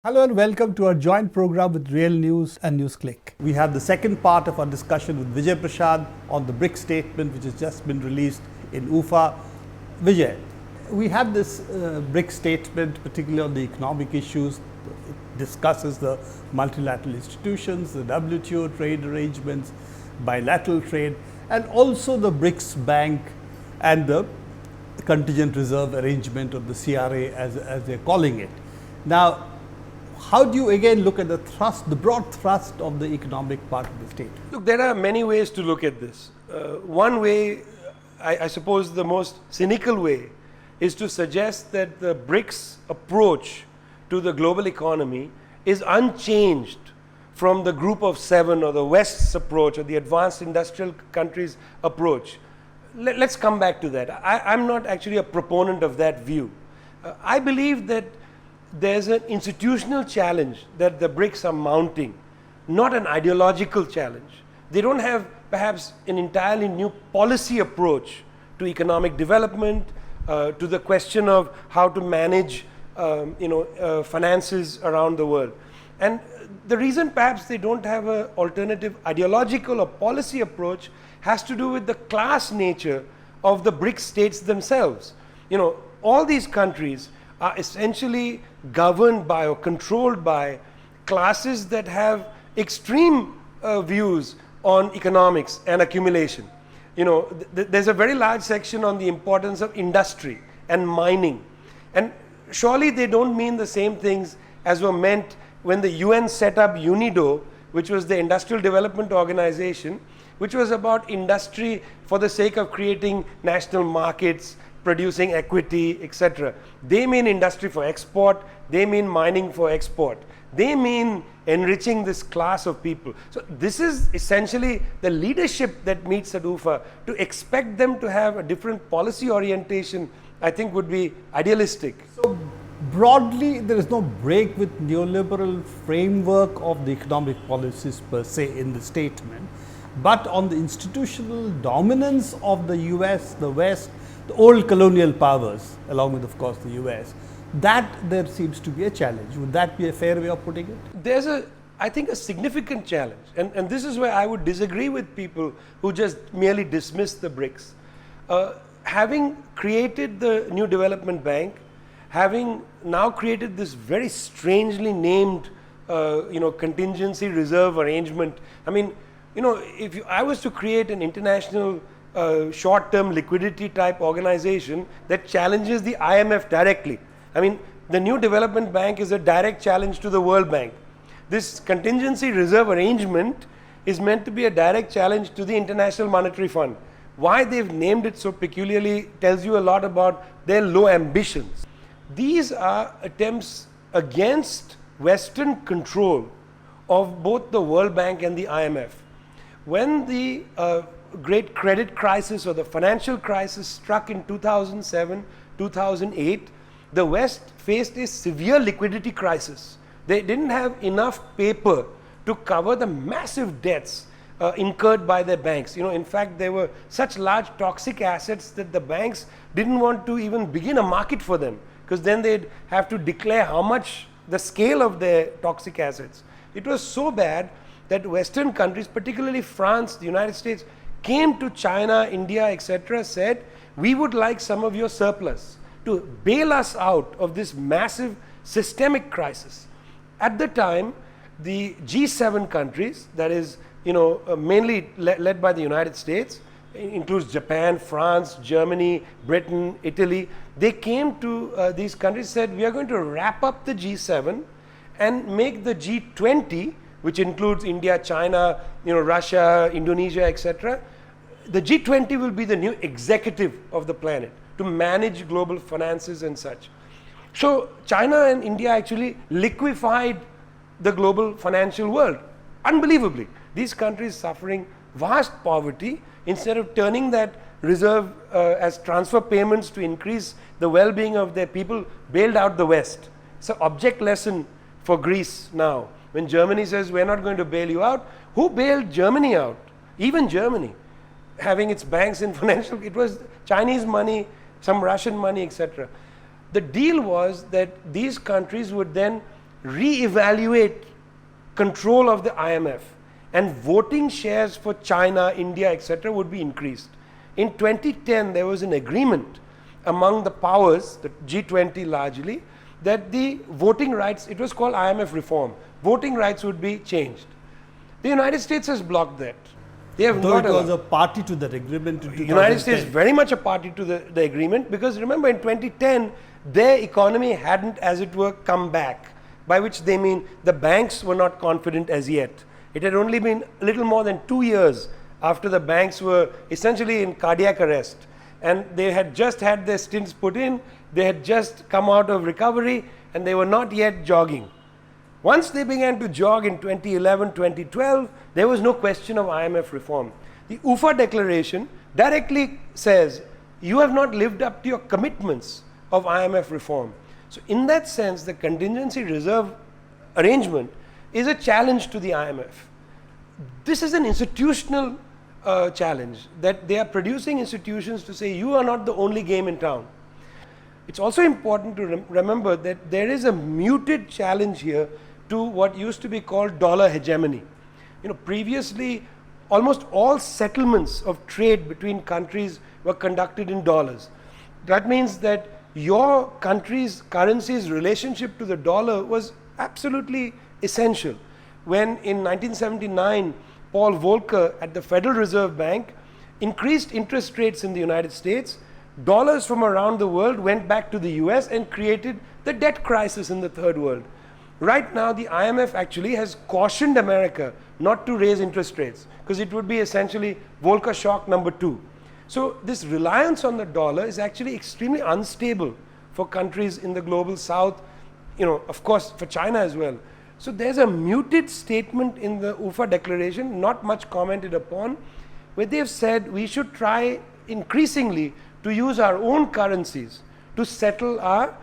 Hello and welcome to our joint program with Real News and Newsclick. We have the second part of our discussion with Vijay Prashad on the BRICS statement, which has just been released in UFA. Vijay, we have this BRICS statement, particularly on the economic issues. It discusses the multilateral institutions, the WTO trade arrangements, bilateral trade, and also the BRICS Bank and the contingent reserve arrangement, or the CRA as they're calling it. Now, how do you again look at the broad thrust of the economic part of the state? Look, there are many ways to look at this. One way, I suppose the most cynical way, is to suggest that the BRICS approach to the global economy is unchanged from the group of seven or the West's approach or the advanced industrial countries' approach. Let's come back to that. I'm not actually a proponent of that view. I believe that there's an institutional challenge that the BRICS are mounting, not an ideological challenge. They don't have perhaps an entirely new policy approach to economic development, to the question of how to manage finances around the world. And the reason perhaps they don't have an alternative ideological or policy approach has to do with the class nature of the BRICS states themselves. All these countries are essentially governed by or controlled by classes that have extreme views on economics and accumulation. There's a very large section on the importance of industry and mining. And surely they don't mean the same things as were meant when the UN set up UNIDO, which was the Industrial Development Organization, which was about industry for the sake of creating national markets, producing equity, etc. They mean industry for export, they mean mining for export. They mean enriching this class of people. So this is essentially the leadership that meets at UFA. To expect them to have a different policy orientation, I think would be idealistic. So broadly, there is no break with neoliberal framework of the economic policies per se in the statement. But on the institutional dominance of the US, the West, the old colonial powers, along with, of course, the US, that there seems to be a challenge. Would that be a fair way of putting it? There's I think, a significant challenge. And this is where I would disagree with people who just merely dismiss the BRICS. Having created the New Development Bank, having now created this very strangely named, contingency reserve arrangement. I mean, if I was to create an international short-term liquidity type organization that challenges the IMF directly. I mean, the New Development Bank is a direct challenge to the World Bank. This contingency reserve arrangement is meant to be a direct challenge to the International Monetary Fund. Why they've named it so peculiarly tells you a lot about their low ambitions. These are attempts against Western control of both the World Bank and the IMF. When the great credit crisis or the financial crisis struck in 2007, 2008, the West faced a severe liquidity crisis. They didn't have enough paper to cover the massive debts incurred by their banks. In fact, there were such large toxic assets that the banks didn't want to even begin a market for them, because then they'd have to declare how much the scale of their toxic assets. It was so bad that Western countries, particularly France, the United States, came to China, India, etc., said, we would like some of your surplus to bail us out of this massive systemic crisis. At the time, the G7 countries, that is, mainly led by the United States, includes Japan, France, Germany, Britain, Italy, they came to these countries, said, we are going to wrap up the G7 and make the G20, which includes India, China, Russia, Indonesia, etc. The G20 will be the new executive of the planet to manage global finances and such. So China and India actually liquefied the global financial world. Unbelievably, these countries suffering vast poverty, instead of turning that reserve as transfer payments to increase the well-being of their people, bailed out the West. So object lesson for Greece now. When Germany says, we're not going to bail you out, who bailed Germany out? Even Germany, having its banks in financial, it was Chinese money, some Russian money, etc. The deal was that these countries would then re-evaluate control of the IMF, and voting shares for China, India, etc. would be increased. In 2010, there was an agreement among the powers, the G20 largely, that the voting rights, it was called IMF reform, voting rights would be changed. The United States has blocked that. They have Though not it was allowed. a party to that agreement in The United States 2010. very much a party to the agreement, because remember in 2010 their economy hadn't, as it were, come back, by which they mean the banks were not confident as yet. It had only been a little more than 2 years after the banks were essentially in cardiac arrest, and they had just had their stints put in, they had just come out of recovery, and they were not yet jogging. Once they began to jog in 2011, 2012, there was no question of IMF reform. The UFA declaration directly says, you have not lived up to your commitments of IMF reform. So in that sense, the contingency reserve arrangement is a challenge to the IMF. This is an institutional challenge, that they are producing institutions to say, you are not the only game in town. It's also important to remember that there is a muted challenge here to what used to be called dollar hegemony. Previously, almost all settlements of trade between countries were conducted in dollars. That means that your country's currency's relationship to the dollar was absolutely essential. When in 1979, Paul Volcker at the Federal Reserve Bank increased interest rates in the United States, dollars from around the world went back to the US and created the debt crisis in the third world. Right now, the IMF actually has cautioned America not to raise interest rates, because it would be essentially Volcker shock number 2. So this reliance on the dollar is actually extremely unstable for countries in the global south, of course for China as well. So there's a muted statement in the UFA declaration, not much commented upon, where they've said we should try increasingly to use our own currencies to settle our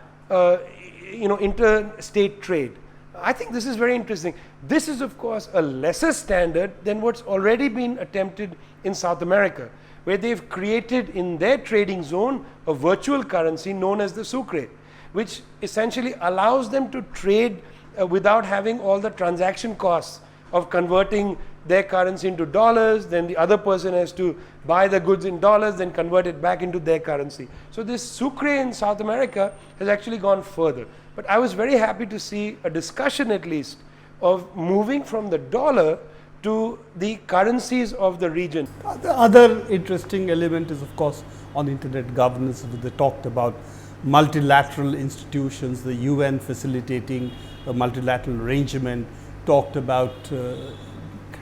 interstate trade. I think this is very interesting. This is of course a lesser standard than what's already been attempted in South America, where they've created in their trading zone a virtual currency known as the sucre, which essentially allows them to trade without having all the transaction costs of converting their currency into dollars, then the other person has to buy the goods in dollars, then convert it back into their currency. So this sucre in South America has actually gone further. But I was very happy to see a discussion at least of moving from the dollar to the currencies of the region. The other interesting element is of course on internet governance. They talked about multilateral institutions, the UN facilitating a multilateral arrangement, talked about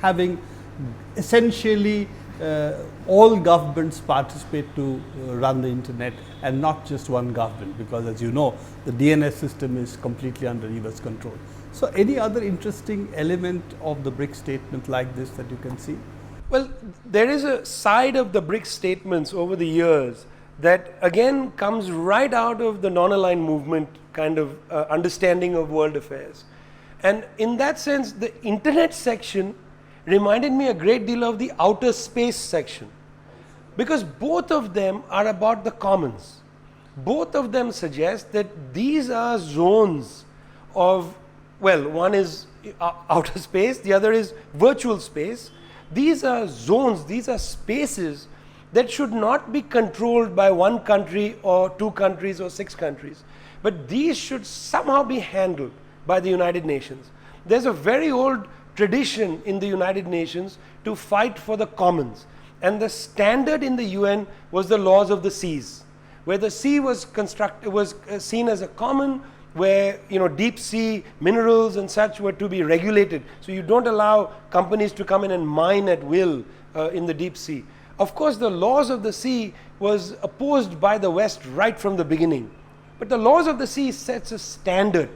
having essentially all governments participate to run the internet and not just one government, because as you know the DNS system is completely under US control. So any other interesting element of the BRICS statement like this that you can see? Well, there is a side of the BRICS statements over the years that again comes right out of the non-aligned movement kind of understanding of world affairs. And in that sense, the internet section reminded me a great deal of the outer space section, because both of them are about the commons. Both of them suggest that these are zones of, well, one is outer space, the other is virtual space. These are zones, these are spaces that should not be controlled by one country or 2 countries or 6 countries, but these should somehow be handled by the United Nations. There's a very old tradition in the United Nations to fight for the commons, and the standard in the UN was the laws of the seas, where the sea was seen as a common, where deep sea minerals and such were to be regulated. So you don't allow companies to come in and mine at will in the deep sea. Of course, the laws of the sea was opposed by the West right from the beginning. But the laws of the sea sets a standard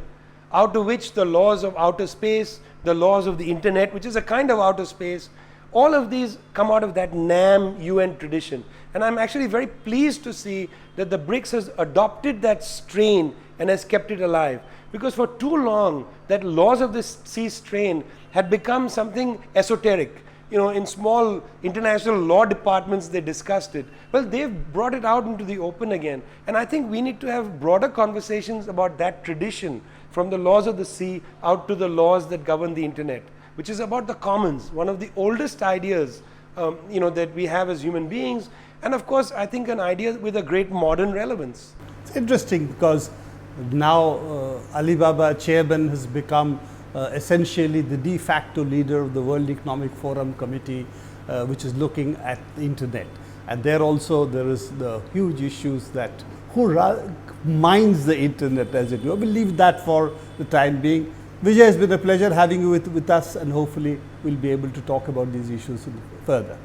out of which the laws of outer space, the laws of the internet, which is a kind of outer space, all of these come out of that NAM UN tradition. And I'm actually very pleased to see that the BRICS has adopted that strain and has kept it alive. Because for too long, that laws of the sea strain had become something esoteric, in small international law departments they discussed it. Well, they've brought it out into the open again. And I think we need to have broader conversations about that tradition, from the laws of the sea out to the laws that govern the internet, which is about the commons, one of the oldest ideas that we have as human beings. And of course, I think an idea with a great modern relevance. It's interesting because now Alibaba chairman has become essentially the de facto leader of the World Economic Forum Committee, which is looking at the internet. And there also there is the huge issues that who mines the internet, as it were. We'll leave that for the time being. Vijay, it's been a pleasure having you with us, and hopefully we'll be able to talk about these issues further.